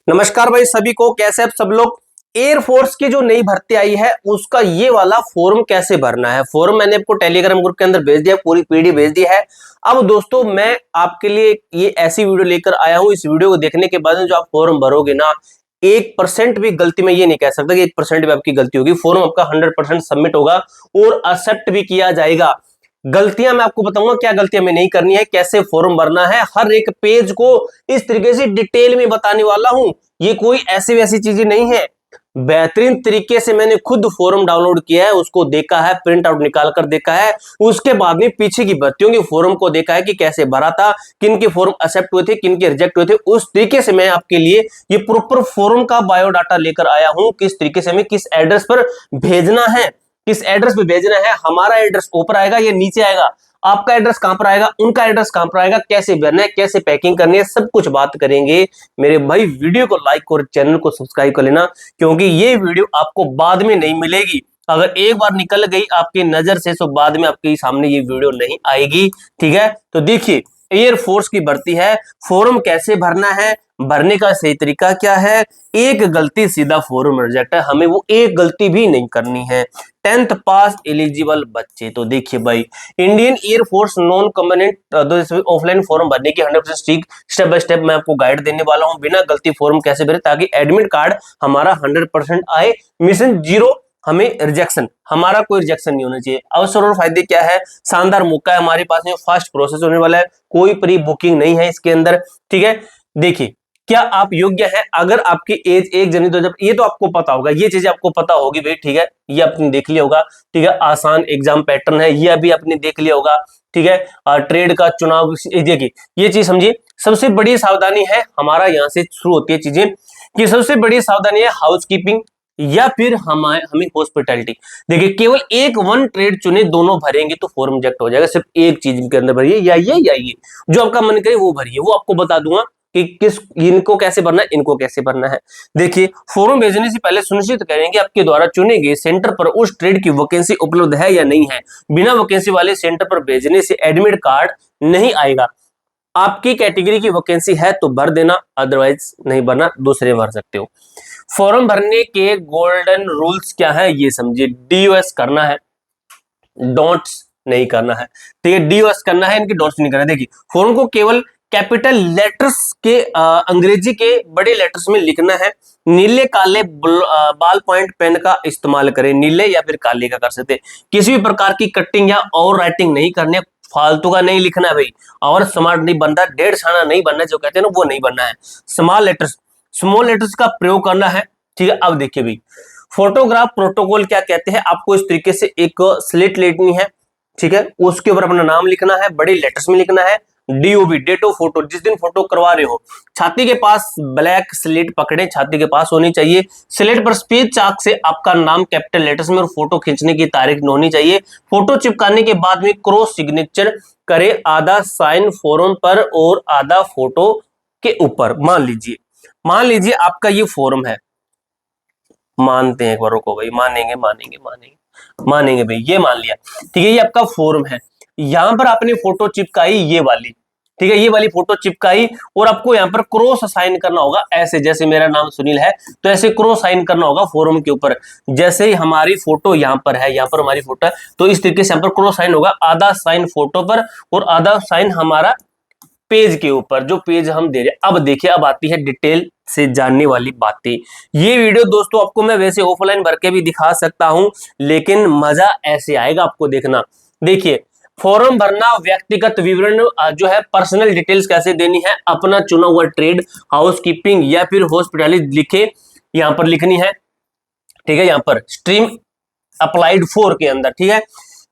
नमस्कार भाई सभी को, कैसे आप सब लोग। एयरफोर्स की जो नई भर्ती आई है उसका ये वाला फॉर्म कैसे भरना है, फॉर्म मैंने आपको टेलीग्राम ग्रुप के अंदर भेज दिया, पूरी पीडीएफ भेज दी है। अब दोस्तों मैं आपके लिए ये ऐसी वीडियो लेकर आया हूं, इस वीडियो को देखने के बाद जो आप फॉर्म भरोगे ना, 1% भी गलती, मैं ये नहीं कह सकता कि 1% भी आपकी गलती होगी, फॉर्म आपका 100% सबमिट होगा और एक्सेप्ट भी किया जाएगा। गलतियां मैं आपको बताऊंगा, क्या गलतियां हमें नहीं करनी है, कैसे फॉर्म भरना है, हर एक पेज को इस तरीके से डिटेल में बताने वाला हूं। ये कोई ऐसी वैसी चीजें नहीं है, बेहतरीन तरीके से मैंने खुद फॉर्म डाउनलोड किया है, उसको देखा है, प्रिंट आउट निकाल कर देखा है, उसके बाद में पीछे की भर्तियों के फॉर्म को देखा है कि कैसे भरा था, किन के फॉर्म एक्सेप्ट हुए थे, किन के रिजेक्ट हुए थे। उस तरीके से मैं आपके लिए ये प्रॉपर फॉर्म का बायोडाटा लेकर आया हूं, किस तरीके से हमें किस एड्रेस पर भेजना है, किस एड्रेस पे भेजना है। हमारा एड्रेस ऊपर आएगा, ये नीचे आएगा, आपका एड्रेस कहां पर आएगा, उनका एड्रेस कहां पर आएगा, कैसे भरना है, कैसे पैकिंग करनी है, सब कुछ बात करेंगे मेरे भाई। वीडियो को लाइक और चैनल को सब्सक्राइब कर लेना, क्योंकि ये वीडियो आपको बाद में नहीं मिलेगी। अगर एक बार निकल गई आपकी नजर से तो बाद में आपके सामने ये वीडियो नहीं आएगी, ठीक है। तो देखिए, एयरफोर्स की भर्ती है, फॉर्म कैसे भरना है, भरने का सही तरीका क्या है। एक गलती सीधा फॉर्म रिजेक्ट है, हमें वो एक गलती भी नहीं करनी है। 10th पास एलिजिबल बच्चे, तो देखिए भाई, Indian air force non community offline form भरने की 100% स्टेप बाय स्टेप मैं आपको गाइड देने वाला हूं, बिना गलती फॉर्म कैसे भरे, ताकि एडमिट कार्ड हमारा 100% आए, मिशन जीरो, हमें रिजेक्शन, हमारा कोई रिजेक्शन नहीं होना चाहिए। अवसर और फायदे क्या है, शानदार मौका है हमारे पास में, फास्ट प्रोसेस होने वाला है, कोई प्री बुकिंग नहीं है इसके अंदर, ठीक है। देखिए, क्या आप योग्य हैं, अगर आपकी एज 1 जनवरी 2000, ये तो आपको पता होगा, ये चीजें आपको पता होगी भाई, ठीक है, ये आपने देख लिया होगा, ठीक है। आसान एग्जाम पैटर्न है, ये अभी आपने देख लिया होगा, ठीक है। ट्रेड का चुनाव, देखिए ये चीज समझिए। सबसे बड़ी सावधानी है, हमारा यहाँ से शुरू होती है चीजें, कि सबसे बड़ी सावधानी है हाउस कीपिंग या फिर हमें हॉस्पिटैलिटी। देखिए, केवल एक वन ट्रेड चुने, दोनों भरेंगे तो फॉर्म रिजेक्ट हो जाएगा। सिर्फ एक चीज के अंदर भरिए, या ये जो आपका मन करे वो भरिए, वो आपको बता दूंगा कि किस, इनको कैसे भरना है, इनको कैसे भरना है। देखिए, फॉर्म भेजने से पहले सुनिश्चित करें कि आपके द्वारा चुने गए सेंटर पर उस ट्रेड की वैकेंसी उपलब्ध है या नहीं है। बिना वैकेंसी वाले सेंटर पर भेजने से एडमिट कार्ड नहीं आएगा। आपकी कैटेगरी की वैकेंसी है तो भर देना, अदरवाइज नहीं भरना, दूसरे भर सकते हो। फॉर्म भरने के गोल्डन रूल्स क्या है ये समझिए। डीओएस करना है, डोंट्स नहीं करना है, ठीक है। डीओएस करना है, इनके डोंट्स नहीं करना है। देखिए, फॉर्म को केवल कैपिटल लेटर्स के अंग्रेजी के बड़े लेटर्स में लिखना है। नीले काले बाल पॉइंट पेन का इस्तेमाल करें, नीले या फिर काले का कर सकते। किसी भी प्रकार की कटिंग या और राइटिंग नहीं करनी है, फालतू का नहीं लिखना है भाई, और स्मार्ट नहीं बनना, 1.5 छाना नहीं बनना, जो कहते हैं ना वो नहीं बनना है। स्मॉल लेटर्स का प्रयोग करना है, ठीक है। अब देखिए भाई, फोटोग्राफ प्रोटोकॉल क्या कहते हैं, आपको इस तरीके से एक स्लिट लेनी है, ठीक है, उसके ऊपर अपना नाम लिखना है, बड़े लेटर्स में लिखना है। डीओबी, डेट ऑफ फोटो, जिस दिन फोटो करवा रहे हो, छाती के पास ब्लैक स्लेट पकड़े, छाती के पास होनी चाहिए। स्लेट पर सफेद चाक से आपका नाम कैपिटल लेटर्स में और फोटो खींचने की तारीख होनी चाहिए। फोटो चिपकाने के बाद में क्रॉस सिग्नेचर करे, आधा साइन फॉर्म पर और आधा फोटो के ऊपर। मान लीजिए आपका ये फॉर्म है, मानते हैं एक बार, रुको भाई, मानेंगे भाई, ये मान लिया, ठीक है। ये आपका फॉर्म है, यहां पर आपने फोटो चिपकाई, ये वाली, ठीक है, ये वाली फोटो चिपकाई, और आपको यहां पर क्रॉस साइन करना होगा, ऐसे, जैसे मेरा नाम सुनील है तो ऐसे क्रॉस साइन करना होगा फॉर्म के ऊपर। जैसे ही हमारी फोटो यहां पर है, यहां पर हमारी फोटो है, तो इस तरीके से यहां पर क्रॉस साइन होगा, आधा साइन फोटो पर और आधा साइन हमारा पेज के ऊपर, जो पेज हम दे रहे हैं। अब देखिए, अब आती है डिटेल से जानने वाली बातें। ये वीडियो दोस्तों आपको मैं वैसे ऑफलाइन भर के भी दिखा सकता हूं, लेकिन मजा ऐसे आएगा आपको देखना। देखिए, फॉर्म भरना, व्यक्तिगत विवरण जो है, पर्सनल डिटेल्स कैसे देनी है, अपना चुना हुआ ट्रेड, हाउस कीपिंग या फिर हॉस्पिटैलिटी लिखे, यहां पर लिखनी है, ठीक है। यहां पर स्ट्रीम अप्लाइड 4 के अंदर, ठीक है।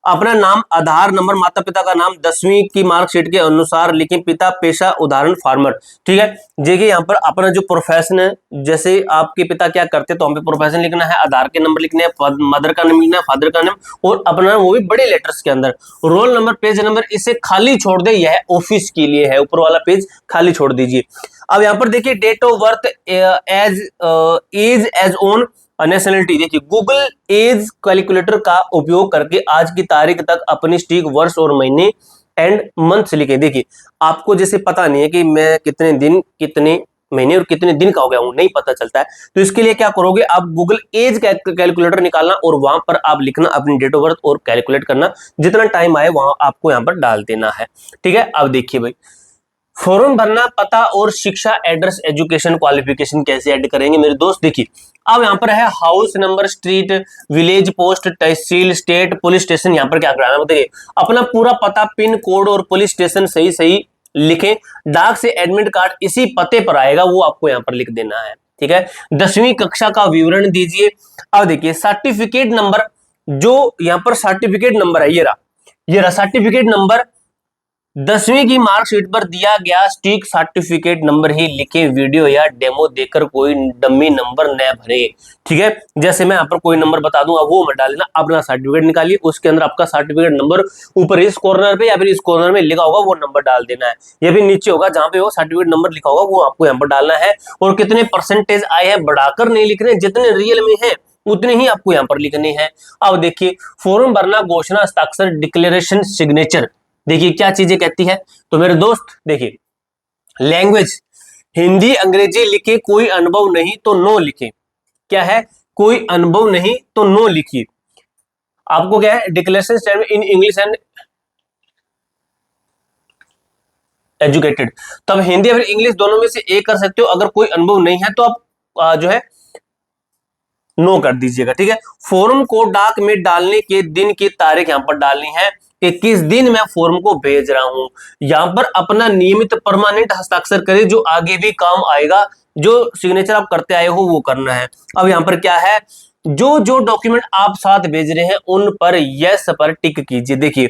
अपना नाम, आधार नंबर, माता पिता का नाम, 10वीं की मार्कशीट के अनुसार लिखें। पिता, पेशा, उदाहरण फार्मर, ठीक है। देखिए, यहाँ पर अपना जो प्रोफेशन है, जैसे आपके पिता क्या करते हैं तो हमें प्रोफेशन लिखना है, आधार के नंबर लिखने हैं, मदर का नाम लिखना है, फादर का नाम, और अपना वो भी बड़े लेटर्स के अंदर। रोल नंबर, पेज नंबर, इसे खाली छोड़ दे, यह ऑफिस के लिए है, ऊपर वाला पेज खाली छोड़ दीजिए। अब यहाँ पर देखिए, date of birth, age on nationality. देखिए, गूगल एज कैलकुलेटर का उपयोग करके आज की तारीख तक अपनी स्ट्रीक, वर्ष और महीने एंड मंथ लिखे। देखिए, आपको जैसे पता नहीं है कि मैं कितने दिन, कितने महीने और कितने दिन का हो गया वो नहीं पता चलता है। तो इसके लिए क्या करोगे, आप गूगल एज कैलकुलेटर निकालना और वहां पर आप लिखना अपनी डेट ऑफ बर्थ और कैलकुलेट करना, जितना टाइम आए वहां आपको यहाँ पर डाल देना है। ठीक है, अब देखिए भाई, फॉर्म भरना, पता और शिक्षा, एड्रेस, एजुकेशन, क्वालिफिकेशन कैसे ऐड करेंगे मेरे दोस्त। देखिए अब यहाँ पर है house number, street, village, post, तहसील, स्टेट, पुलिस स्टेशन। यहाँ पर क्या कराना है बताइए, अपना पूरा पता, पिन कोड और पुलिस स्टेशन सही सही लिखें। डाक से एडमिट कार्ड इसी पते पर आएगा, वो आपको यहाँ पर लिख देना है। ठीक है, 10वीं कक्षा का विवरण दीजिए। अब देखिए सर्टिफिकेट नंबर, जो यहाँ पर सर्टिफिकेट नंबर है, ये रहा सर्टिफिकेट नंबर, 10वीं की मार्कशीट पर दिया गया स्टिक सर्टिफिकेट नंबर ही लिखे। वीडियो या डेमो देकर कोई डमी नंबर न भरे। ठीक है, जैसे मैं यहाँ पर कोई नंबर बता दूंगा वो मत डालना, अपना सर्टिफिकेट निकालिए, उसके अंदर आपका सर्टिफिकेट नंबर ऊपर इस कॉर्नर पे या फिर इस कॉर्नर में लिखा होगा वो नंबर डाल देना है, या फिर नीचे होगा जहां पे वो सर्टिफिकेट नंबर लिखा होगा वो आपको यहाँ पर डालना है। और कितने परसेंटेज आए हैं बढ़ाकर नहीं लिखने, जितने रियल में है उतने ही आपको यहाँ पर लिखने हैं। अब देखिए फॉर्म भरना, घोषणा, हस्ताक्षर, डिक्लेरेशन, सिग्नेचर। देखिए क्या चीजें कहती है, तो मेरे दोस्त देखिए, लैंग्वेज हिंदी अंग्रेजी लिखे, कोई अनुभव नहीं तो नो लिखे। क्या है, कोई अनुभव नहीं तो नो लिखिए। आपको क्या है, declaration statement in English and educated, तो आप हिंदी या फिर इंग्लिश दोनों में से एक कर सकते हो। अगर कोई अनुभव नहीं है तो आप जो है नो कर दीजिएगा। ठीक है, फॉर्म को डाक में डालने के दिन की तारीख यहां पर डालनी है कि किस दिन मैं फॉर्म को भेज रहा हूं। यहां पर अपना नियमित परमानेंट हस्ताक्षर करें, जो आगे भी काम आएगा, जो सिग्नेचर आप करते आए हो वो करना है। अब यहां पर क्या है, जो जो डॉक्यूमेंट आप साथ भेज रहे हैं उन पर यस पर टिक कीजिए। देखिए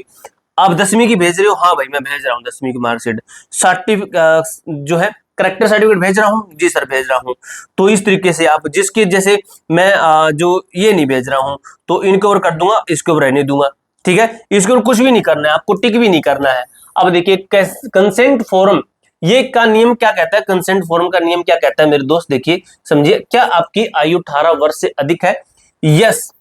आप 10वीं की भेज रहे हो, हाँ भाई मैं भेज रहा हूँ 10वीं की मार्कशीट, सर्टिफिकेट जो है करेक्टर सर्टिफिकेट भेज रहा हूँ, जी सर भेज रहा हूँ। तो इस तरीके से आप जिसके, जैसे मैं जो ये नहीं भेज रहा हूँ तो इनके ऊपर कर दूंगा, इसके ऊपर रहने दूंगा। ठीक है, इसके ऊपर कुछ भी नहीं करना है, आपको टिक भी नहीं करना है। अब देखिए कंसेंट फॉर्म, ये का नियम क्या कहता है, कंसेंट फॉर्म का नियम क्या कहता है मेरे दोस्त, देखिए समझिए। क्या आपकी आयु 18 वर्ष से अधिक है, यस,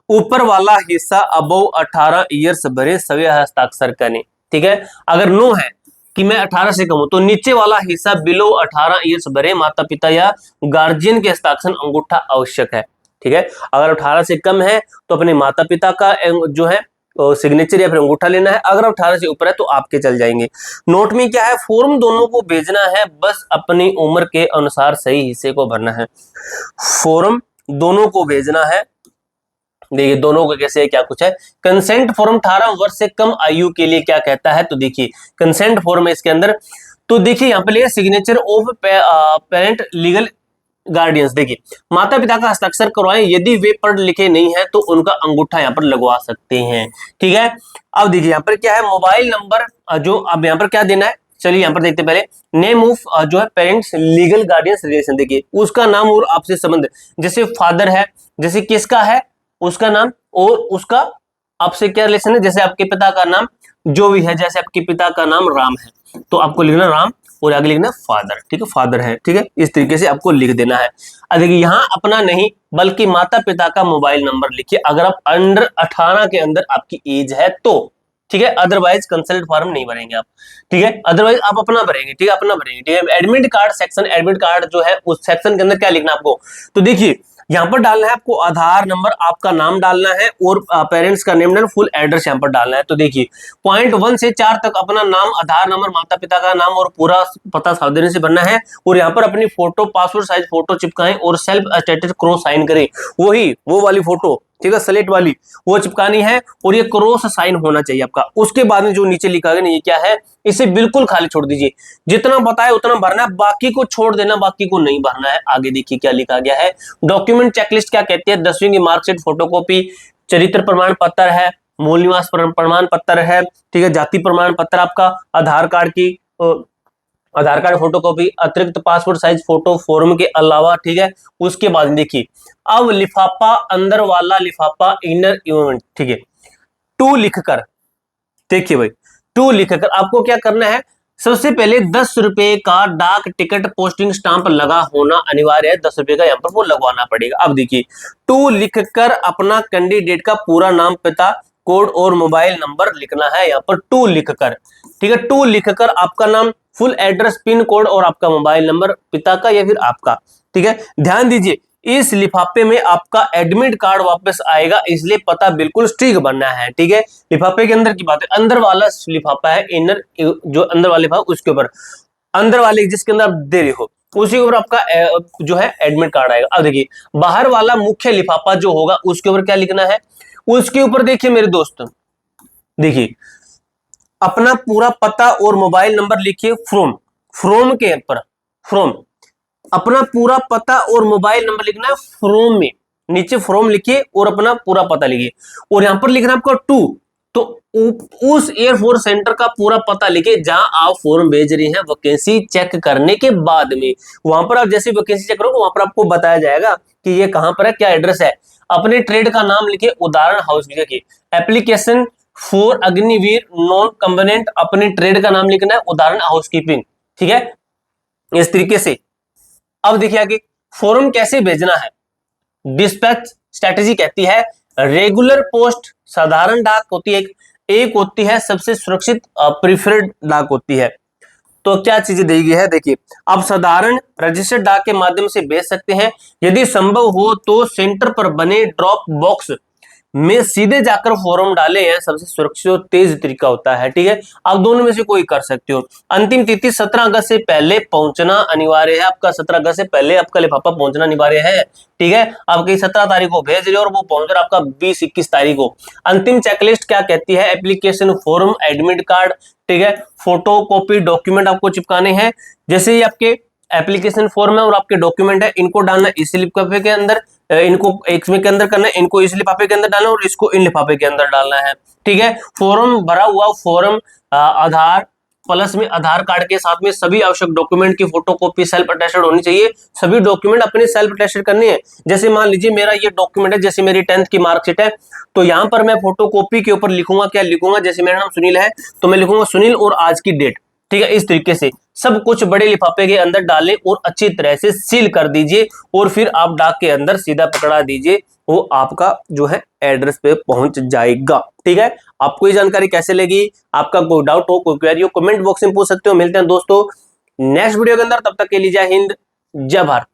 ऊपर वाला हिस्सा अबव 18 ईयर्स भरे सभी हस्ताक्षर करें। ठीक है, अगर नो है कि मैं 18 से कम हूं तो नीचे वाला हिस्सा बिलो 18 ईयर्स भरे माता पिता या गार्जियन के हस्ताक्षर अंगूठा आवश्यक है। ठीक है, अगर 18 से कम है तो अपने माता पिता का जो है सिग्नेचर या फिर अंगूठा लेना है। अगर 18 से ऊपर है तो आपके चल जाएंगे। नोट में क्या है, फॉर्म दोनों को भेजना है, बस अपनी उम्र के अनुसार सही हिस्से को भरना है। फॉर्म दोनों को भेजना है, देखिए दोनों को कैसे है, क्या कुछ है। कंसेंट फॉर्म 18 वर्ष से कम आयु के लिए क्या कहता है, तो देखिए कंसेंट फॉर्म है इसके अंदर, तो देखिए यहाँ पे signature of parent legal guardians. देखिए माता पिता का हस्ताक्षर करवाएं, यदि वे पढ़ लिखे नहीं है तो उनका अंगूठा यहाँ पर लगवा सकते हैं। ठीक है, अब देखिए यहाँ पर क्या है, मोबाइल नंबर, जो अब यहाँ पर क्या देना है, चलिए यहाँ पर देखते पहले। नेम ऑफ जो है पेरेंट्स लीगल गार्डियंस रिलेशन, देखिए उसका नाम और आपसे संबंध, जैसे फादर है, जैसे किसका है उसका नाम, और उसका आपसे क्या रिलेशन है, जैसे आपके पिता का नाम जो भी है, जैसे आपके पिता का नाम राम है तो आपको लिखना राम और आगे लिखना फादर। ठीक है, फादर है। ठीक है, इस तरीके से आपको लिख देना है। देखिए यहाँ अपना नहीं बल्कि माता पिता का मोबाइल नंबर लिखिए, अगर आप अंडर 18 के अंदर आपकी एज है तो। ठीक है, अदरवाइज कंसल्ट फॉर्म नहीं भरेंगे आप। ठीक है, अदरवाइज आप अपना भरेंगे। ठीक है, अपना भरेंगे। ठीक है, admit card section, admit card जो है उस सेक्शन के अंदर क्या लिखना आपको, तो देखिए यहाँ पर डालना है आपको आधार नंबर, आपका नाम डालना है और पेरेंट्स का नेम, फुल एड्रेस यहाँ पर डालना है। तो देखिए पॉइंट 1 से 4 तक अपना नाम, आधार नंबर, माता पिता का नाम और पूरा पता सावधानी से भरना है। और यहाँ पर अपनी फोटो, पासपोर्ट साइज फोटो चिपकाएं और सेल्फ अटेस्टेड क्रॉस साइन करें, वही वो वाली फोटो, ठीक है, स्लेट वाली वो चिपकानी है और ये क्रॉस साइन होना चाहिए आपका। उसके बाद में जो नीचे लिखा गया ये क्या है, इसे बिल्कुल खाली छोड़ दीजिए, जितना बताए उतना भरना है, बाकी को छोड़ देना, बाकी को नहीं भरना है। आगे देखिए क्या लिखा गया है, डॉक्यूमेंट चेकलिस्ट क्या कहती है, 10वीं की मार्कशीट, फोटोकॉपी, चरित्र प्रमाण पत्र है, मूल निवास प्रमाण पत्र है, ठीक है, जाति प्रमाण पत्र आपका, आधार कार्ड की आधार कार्ड फोटोकॉपी, अतिरिक्त पासपोर्ट साइज फोटो फॉर्म के अलावा। ठीक है, उसके बाद देखिए अब लिफाफा, अंदर वाला लिफाफा, इनर इवेंट। ठीक है, टू लिखकर, देखिए भाई टू लिखकर आपको क्या करना है, सबसे पहले 10 रुपए का डाक टिकट पोस्टिंग स्टाम्प लगा होना अनिवार्य है, 10 रुपए का यहाँ पर वो लगवाना पड़ेगा। अब देखिए टू लिखकर अपना कैंडिडेट का पूरा नाम, पिता, कोड और मोबाइल नंबर लिखना है यहाँ पर टू लिखकर। ठीक है, टू लिखकर आपका नाम, फुल एड्रेस, पिन कोड और आपका मोबाइल नंबर, पिता का या फिर आपका। ठीक है, ध्यान दीजिए इस लिफाफे में आपका एडमिट कार्ड वापस आएगा, इसलिए पता बिल्कुल स्ट्रिक बनना है। ठीक है, लिफाफे के अंदर की बात है, अंदर वाला लिफाफा है, इनर जो अंदर वाले लिफाफा उसके ऊपर, अंदर वाले जिसके अंदर आप दे रहे हो उसी के ऊपर आपका जो है एडमिट कार्ड आएगा। अब देखिए बाहर वाला मुख्य लिफाफा जो होगा उसके ऊपर क्या लिखना है, उसके ऊपर देखिए मेरे दोस्त, देखिए अपना पूरा पता और मोबाइल नंबर लिखिए, फ्रॉम, फ्रॉम के ऊपर, फ्रॉम, अपना पूरा पता और मोबाइल नंबर लिखना है फ्रॉम में, नीचे फ्रॉम लिखिए और अपना पूरा पता लिखिए, और यहां पर लिखना है आपका टू, तो उस एयरफोर्स सेंटर का पूरा पता लिखिए जहां आप फॉर्म भेज रही हैं वैकेंसी चेक करने के बाद में। वहां पर आप जैसे वैकेंसी चेक करोगे वहां पर आपको बताया जाएगा कि ये कहां पर है, क्या एड्रेस है। अपने ट्रेड का नाम लिखिए, उदाहरण हाउस लिखिए, एप्लीकेशन फॉर अग्निवीर नॉन कंबनेंट, अपने ट्रेड का नाम लिखना है, उदाहरण हाउसकीपिंग। ठीक है, इस तरीके से। अब देखिए आगे फॉर्म कैसे भेजना है, डिस्पैच स्ट्रेटेजी कहती है रेगुलर पोस्ट, साधारण डाक होती है एक होती है सबसे सुरक्षित प्रीफर्ड डाक होती है। तो क्या चीजें दी गई है, देखिए आप साधारण रजिस्टर्ड डाक के माध्यम से भेज सकते हैं, यदि संभव हो तो सेंटर पर बने ड्रॉप बॉक्स में सीधे जाकर फॉर्म डाले हैं, सबसे सुरक्षित और तेज तरीका होता है। ठीक है, आप दोनों में से कोई कर सकते हो। अंतिम तिथि 17 अगस्त से पहले पहुंचना अनिवार्य है, आपका 17 अगस्त से पहले आपका लिफाफा पहुंचना अनिवार्य है। ठीक है, आप कहीं 17 तारीख को भेज रहे हो और वो पहुंच रहा आपका 20-21 तारीख को। अंतिम चेकलिस्ट क्या कहती है, एप्लीकेशन फॉर्म, एडमिट कार्ड, ठीक है, फोटो कॉपी डॉक्यूमेंट आपको चिपकाने हैं। जैसे ही आपके एप्लीकेशन फॉर्म है और आपके डॉक्यूमेंट है, इनको डालना इस लिफाफे के अंदर, इनको एक में के अंदर करना है, इनको इस लिफाफे के अंदर डालना है और इसको इन लिफाफे के अंदर डालना है। ठीक है, फॉर्म भरा हुआ फॉर्म आधार प्लस में आधार कार्ड के साथ में सभी आवश्यक डॉक्यूमेंट की फोटोकॉपी सेल्फ अटेस्टेड होनी चाहिए। सभी डॉक्यूमेंट अपने सेल्फ अटेस्टेड करने हैं। जैसे मान लीजिए मेरा ये डॉक्यूमेंट है, जैसे मेरी 10th की मार्कशीट है, तो यहाँ पर मैं फोटोकॉपी के ऊपर लिखूंगा, क्या लिखूंगा, जैसे मेरा नाम सुनील है तो मैं लिखूंगा सुनील और आज की डेट। ठीक है, इस तरीके से सब कुछ बड़े लिफाफे के अंदर डालें और अच्छी तरह से सील कर दीजिए और फिर आप डाक के अंदर सीधा पकड़ा दीजिए, वो आपका जो है एड्रेस पे पहुंच जाएगा। ठीक है, आपको ये जानकारी कैसे लगी, आपका कोई डाउट हो, कोई क्वेरी हो, कमेंट बॉक्स में पूछ सकते हो। मिलते हैं दोस्तों नेक्स्ट वीडियो के अंदर, तब तक के लिए जय हिंद, जय भारत।